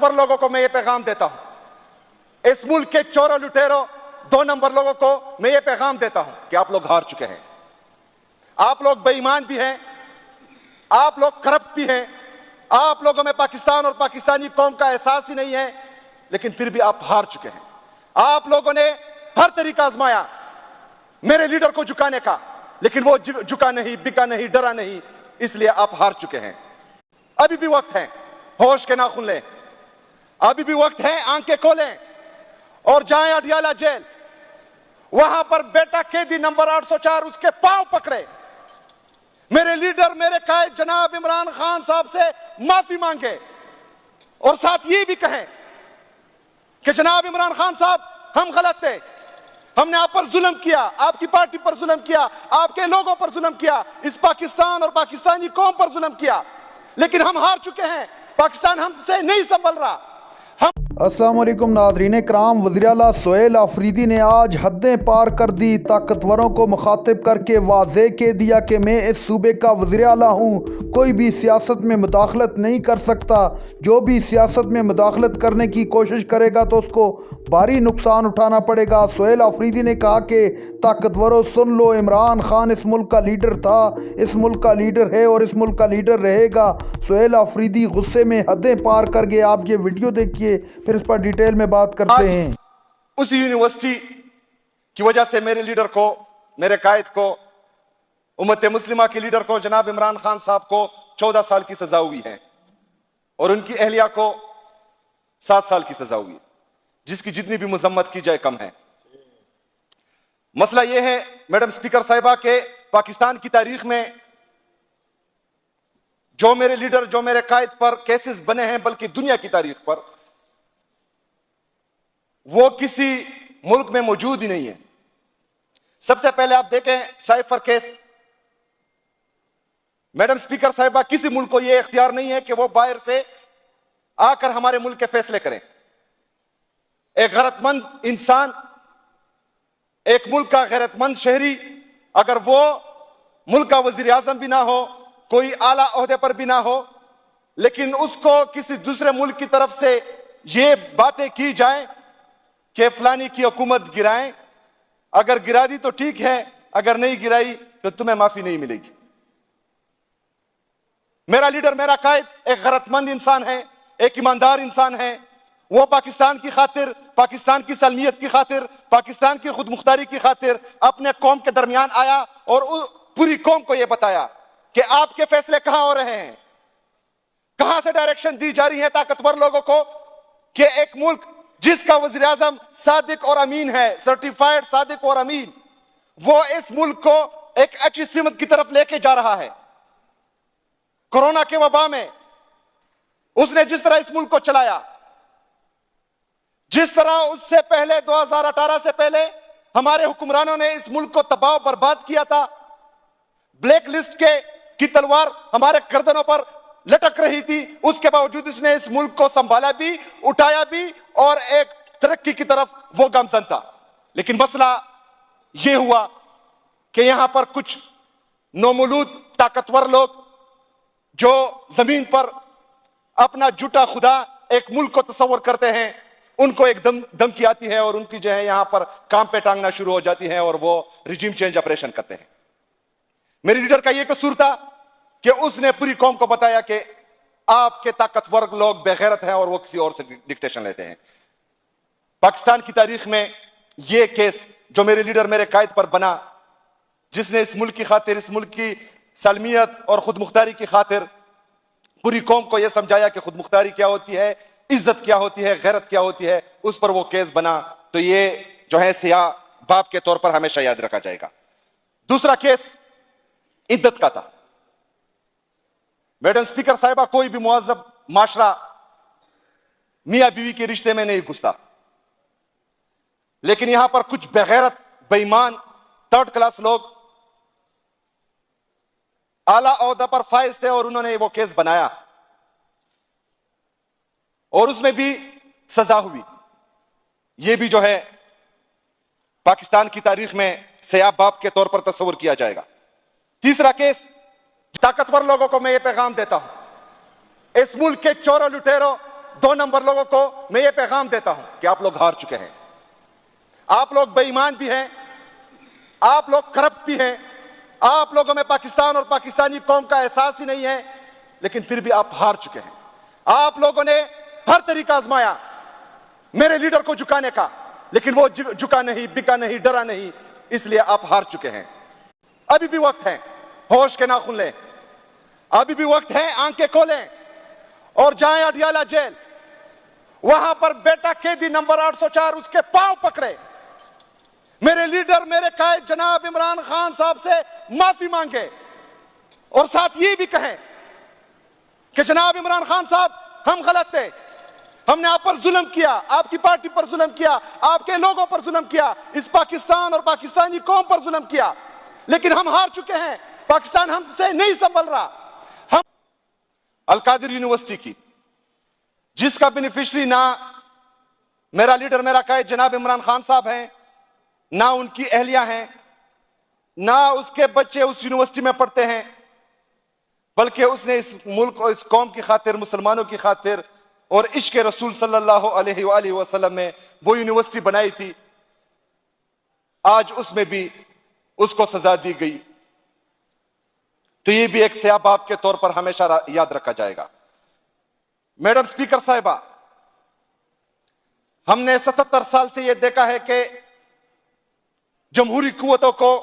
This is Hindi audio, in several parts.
ताकतवर लोगों को मैं ये पैगाम देता हूं, इस मुल्क के चोरों लुटेरों 2 नंबर लोगों को मैं ये पैगाम देता हूं कि आप लोग हार चुके हैं। आप लोग बेईमान भी हैं, आप लोग करप्ट भी हैं, आप लोगों में पाकिस्तान और पाकिस्तानी कौम का एहसास ही नहीं है, लेकिन फिर भी आप हार चुके हैं। आप लोगों ने हर तरीका आजमाया मेरे लीडर को झुकाने का, लेकिन वो झुका नहीं, बिका नहीं, डरा नहीं, इसलिए आप हार चुके हैं। अभी भी वक्त है, होश के नाखून लें, अभी भी वक्त है, आंखें खोलें और जाएं अडियाला जेल। वहां पर बेटा कैदी नंबर 804 उसके पांव पकड़े, मेरे लीडर, मेरे कायद जनाब इमरान खान साहब से माफी मांगे और साथ ये भी कहें कि जनाब इमरान खान साहब, हम गलत थे, हमने आप पर जुल्म किया, आपकी पार्टी पर जुल्म किया, आपके लोगों पर जुल्म किया, इस पाकिस्तान और पाकिस्तानी कौम पर जुल्म किया, लेकिन हम हार चुके हैं, पाकिस्तान हमसे नहीं संभल रहा। अस्सलाम वालेकुम नाज़रीन कराम, वज़ीर आला सोहेल आफरीदी ने आज हदें पार कर दी। ताकतवरों को मुखातिब करके वाज़ेह कह दिया कि मैं इस सूबे का वज़ीर आला हूँ, कोई भी सियासत में मुदाखलत नहीं कर सकता। जो भी सियासत में मुदाखलत करने की कोशिश करेगा तो उसको भारी नुकसान उठाना पड़ेगा। सोहेल आफरीदी ने कहा कि ताकतवरों सुन लो, इमरान खान इस मुल्क का लीडर था, इस मुल्क का लीडर है और इस मुल्क का लीडर रहेगा। सोहेल आफरीदी गुस्से में हदें पार कर गए। आप ये वीडियो देखिए, फिर इस पर डिटेल में बात करते हैं। उसी यूनिवर्सिटी की वजह से मेरे लीडर को, मेरे कायद को, उम्मत मुस्लिमा के लीडर को, जनाब इमरान खान साहब को 14 साल की सजा हुई है और उनकी अहलिया को 7 साल की सजा हुई है, जिसकी जितनी भी मजम्मत की जाए कम है। मसला यह है मैडम स्पीकर साहिबा के पाकिस्तान की तारीख में जो मेरे लीडर, जो मेरे कायद पर केसेस बने हैं, बल्कि दुनिया की तारीख पर वो किसी मुल्क में मौजूद ही नहीं है। सबसे पहले आप देखें साइफर केस। मैडम स्पीकर साहिबा, किसी मुल्क को यह इख्तियार नहीं है कि वो बाहर से आकर हमारे मुल्क के फैसले करें। एक गैरतमंद इंसान, एक मुल्क का गैरतमंद शहरी, अगर वो मुल्क का वजीर आजम भी ना हो, कोई आला ओहदे पर भी ना हो, लेकिन उसको किसी दूसरे मुल्क की तरफ से ये बातें की जाए कि फलानी की हुकूमत गिराएं, अगर गिरा दी तो ठीक है, अगर नहीं गिराई तो तुम्हें माफी नहीं मिलेगी। मेरा लीडर, मेरा कायद एक गैरतमंद इंसान है, एक ईमानदार इंसान है। वो पाकिस्तान की खातिर, पाकिस्तान की सलमियत की खातिर, पाकिस्तान की खुद मुख्तारी की खातिर अपने कौम के दरमियान आया और पूरी कौम को यह बताया कि आपके फैसले कहां हो रहे हैं, कहां से डायरेक्शन दी जा रही है ताकतवर लोगों को कि एक मुल्क जिसका वज़ीर आज़म सादिक और अमीन है, सर्टिफाइड सादिक और अमीन, वो इस मुल्क को एक अच्छी सिमत की तरफ लेके जा रहा है। कोरोना के वबा में उसने जिस तरह इस मुल्क को चलाया, जिस तरह उससे पहले 2018 से पहले हमारे हुक्मरानों ने इस मुल्क को तबाह बर्बाद किया था, ब्लैक लिस्ट की तलवार हमारे गर्दनों पर लटक रही थी, उसके बावजूद उसने इस मुल्क को संभाला भी, उठाया भी और एक तरक्की की तरफ वो गामजन था। लेकिन मसला यह हुआ कि यहां पर कुछ नौमूलूद ताकतवर लोग जो जमीन पर अपना झूठा खुदा एक मुल्क को तस्वर करते हैं, उनको एक धमकी आती है और उनकी जो है यहां पर काम पे टांगना शुरू हो जाती है और वो रिजीम चेंज ऑपरेशन करते हैं। मेरे लीडर का यह कसूर था कि उसने पूरी कौम को बताया कि आपके ताकतवर लोग बेगैरत हैं और वो किसी और से डिक्टेशन लेते हैं। पाकिस्तान की तारीख में यह केस जो मेरे लीडर, मेरे कायद पर बना, जिसने इस मुल्क की खातिर, इस मुल्क की सलमियत और खुद मुख्तारी की खातिर पूरी कौम को यह समझाया कि खुद मुख्तारी क्या होती है, इज्जत क्या होती है, गैरत क्या होती है, उस पर वो केस बना। तो ये जो है सियाह बाप के तौर पर हमेशा याद रखा जाएगा। दूसरा केस इद्दत का था। मैडम स्पीकर साहिबा, कोई भी मुअज़्ज़ब माशरा मियां बीवी के रिश्ते में नहीं घुसता, लेकिन यहां पर कुछ बेगैरत, बेईमान, थर्ड क्लास लोग आला ओहदा पर फाइज थे और उन्होंने वो केस बनाया और उसमें भी सजा हुई। यह भी जो है पाकिस्तान की तारीख में सियाह बाप के तौर पर तस्वर किया जाएगा। तीसरा केस, ताकतवर लोगों को मैं ये पैगाम देता हूं, इस मुल्क के चोरों लुटेरों 2 नंबर लोगों को मैं ये पैगाम देता हूं कि आप लोग हार चुके हैं, आप लोग बेईमान भी हैं, आप लोग करप्ट भी हैं, आप लोगों में पाकिस्तान और पाकिस्तानी कौम का एहसास ही नहीं है, लेकिन फिर भी आप हार चुके हैं। आप लोगों ने हर तरीका आजमाया मेरे लीडर को झुकाने का, लेकिन वो झुका नहीं, बिका नहीं, डरा नहीं, इसलिए आप हार चुके हैं। अभी भी वक्त है, होश के नाखून लें, अभी भी वक्त है, आंखें खोलें और जाएं अडियाला जेल, वहां पर बेटा कैदी नंबर 804 उसके पांव पकड़े, मेरे लीडर, मेरे कायद जनाब इमरान खान साहब से माफी मांगे और साथ ये भी कहें कि जनाब इमरान खान साहब, हम गलत थे, हमने आप पर जुल्म किया, आपकी पार्टी पर जुल्म किया, आपके लोगों पर जुल्म किया, इस पाकिस्तान और पाकिस्तानी कौम पर जुल्म किया, लेकिन हम हार चुके हैं, पाकिस्तान हमसे नहीं संभल रहा। हम अल-कादिर यूनिवर्सिटी की, जिसका बेनिफिशियरी ना मेरा लीडर, मेरा कायद जनाब इमरान खान साहब हैं, ना उनकी अहलिया हैं, ना उसके बच्चे उस यूनिवर्सिटी में पढ़ते हैं, बल्कि उसने इस मुल्क और इस कौम की खातिर, मुसलमानों की खातिर और इश्क रसूल सल्लल्लाहु अलैहि वसल्लम में वो यूनिवर्सिटी बनाई थी। आज उसमें भी उसको सजा दी गई, तो ये भी एक सया बाप के तौर पर हमेशा याद रखा जाएगा। मैडम स्पीकर साहिबा, हमने 77 साल से यह देखा है कि जमहूरी कुव्वतों को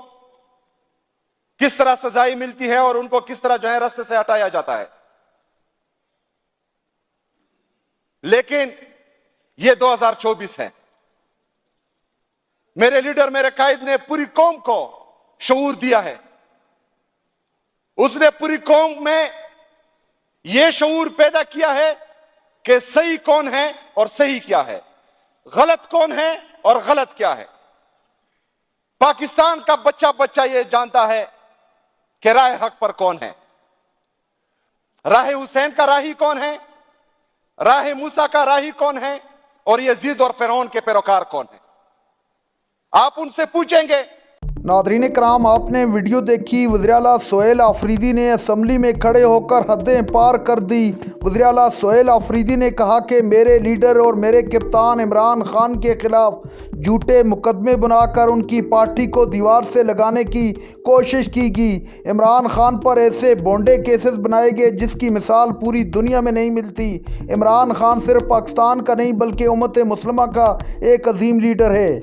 किस तरह सजाएं मिलती है और उनको किस तरह जो है रास्ते से हटाया जाता है, लेकिन यह 2024 है। मेरे लीडर, मेरे कायद ने पूरी कौम को शऊर दिया है, उसने पूरी कौम में यह शऊर पैदा किया है कि सही कौन है और सही क्या है, गलत कौन है और गलत क्या है। पाकिस्तान का बच्चा बच्चा यह जानता है कि राह हक पर कौन है, राह हुसैन का राही कौन है, राह मूसा का राही कौन है और यजीद और फिरौन के पैरोकार कौन है। आप उनसे पूछेंगे। नादरीन कराम, आपने वीडियो देखी। वज़ीर आला सोहेल आफरीदी ने असम्बली में खड़े होकर हदें पार कर दी। वज़ीर आला सोहेल आफरीदी ने कहा कि मेरे लीडर और मेरे कप्तान इमरान खान के खिलाफ झूठे मुकदमे बनाकर उनकी पार्टी को दीवार से लगाने की कोशिश की गई। इमरान खान पर ऐसे बोंडे केसेस बनाए गए जिसकी मिसाल पूरी दुनिया में नहीं मिलती। इमरान खान सिर्फ पाकिस्तान का नहीं बल्कि उम्मत मुस्लिमा का एक अजीम लीडर है।